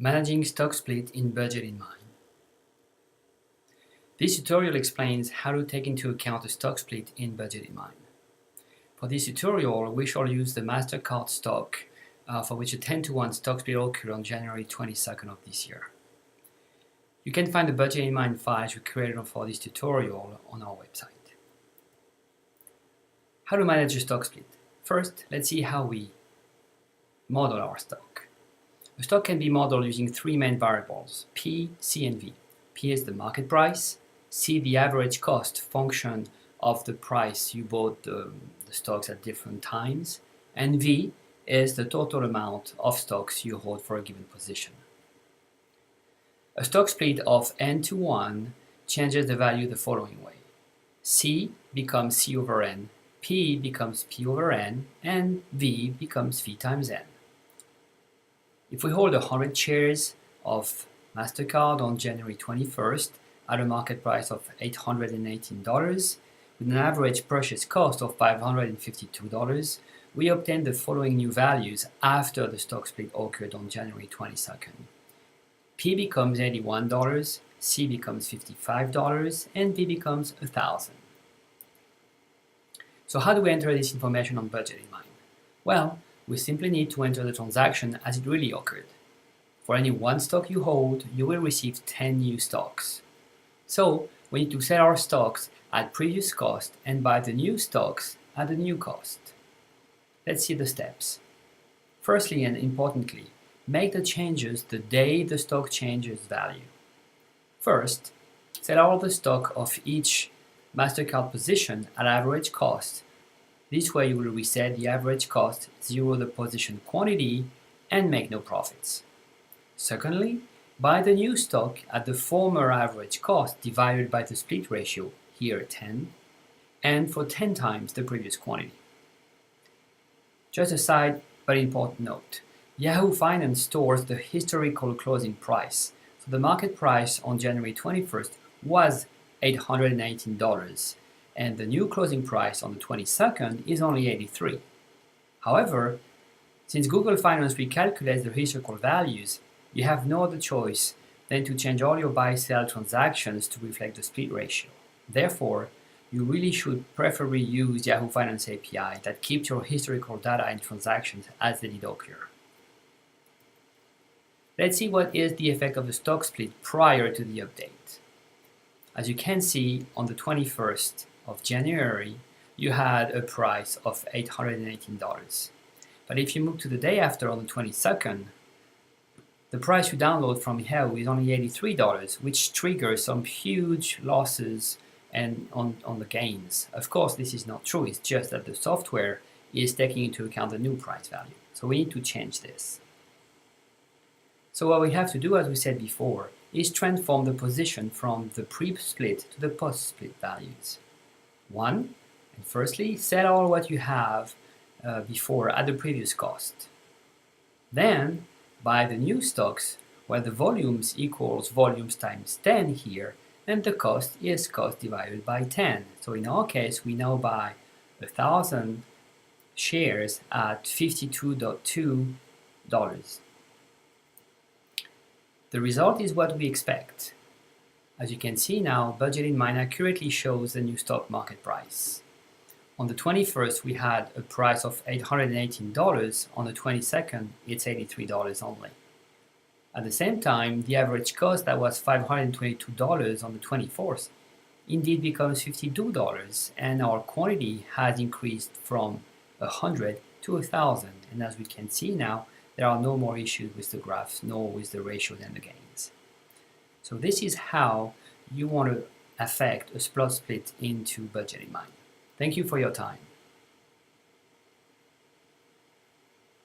Managing stock split in BudgetInMind. This tutorial explains how to take into account a stock split in BudgetInMind. For this tutorial, we shall use the MasterCard stock for which a 10-to-1 stock split occurred on January 22nd of this year. You can find the BudgetInMind files we created for this tutorial on our website. How to manage a stock split? First, let's see how we model our stock. A stock can be modeled using three main variables, P, C, and V. P is the market price, C the average cost function of the price you bought the stocks at different times, and V is the total amount of stocks you hold for a given position. A stock split of n to 1 changes the value the following way. C becomes C over n, P becomes P over n, and V becomes V times n. If we hold 100 shares of MasterCard on January 21st at a market price of $818 with an average purchase cost of $552, we obtain the following new values after the stock split occurred on January 22nd. P becomes $81, C becomes $55, and V becomes $1,000. So how do we enter this information on BudgetInMind? Well, we simply need to enter the transaction as it really occurred. For any one stock you hold, you will receive 10 new stocks. So we need to sell our stocks at previous cost and buy the new stocks at the new cost. Let's see the steps. Firstly and importantly, make the changes the day the stock changes value. First, sell all the stock of each MasterCard position at average cost. This way you will reset the average cost, zero the position quantity, and make no profits. Secondly, buy the new stock at the former average cost divided by the split ratio, here 10, and for 10 times the previous quantity. Just a side but important note, Yahoo Finance stores the historical closing price, so the market price on January 21st was $818. And the new closing price on the 22nd is only $83. However, since Google Finance recalculates the historical values, you have no other choice than to change all your buy-sell transactions to reflect the split ratio. Therefore, you really should preferably use Yahoo Finance API that keeps your historical data and transactions as they did occur. Let's see what is the effect of the stock split prior to the update. As you can see, on the 21st of January, you had a price of $818. But if you move to the day after on the 22nd, the price you download from Yahoo is only $83, which triggers some huge losses and on the gains. Of course, this is not true, it's just that the software is taking into account the new price value. So we need to change this. So what we have to do, as we said before, is transform the position from the pre-split to the post-split values. One, and firstly, sell all what you have before at the previous cost. Then, buy the new stocks where the volumes equals volumes times 10 here, and the cost is cost divided by 10. So in our case, we now buy 1,000 shares at $52.2. The result is what we expect. As you can see now, BudgetInMind accurately shows the new stock market price. On the 21st, we had a price of $818. On the 22nd, it's $83 only. At the same time, the average cost that was $522 on the 24th indeed becomes $52, and our quantity has increased from 100 to 1,000. And as we can see now, there are no more issues with the graphs, nor with the ratios and the gains. So this is how you want to affect a stock split into BudgetInMind. Thank you for your time.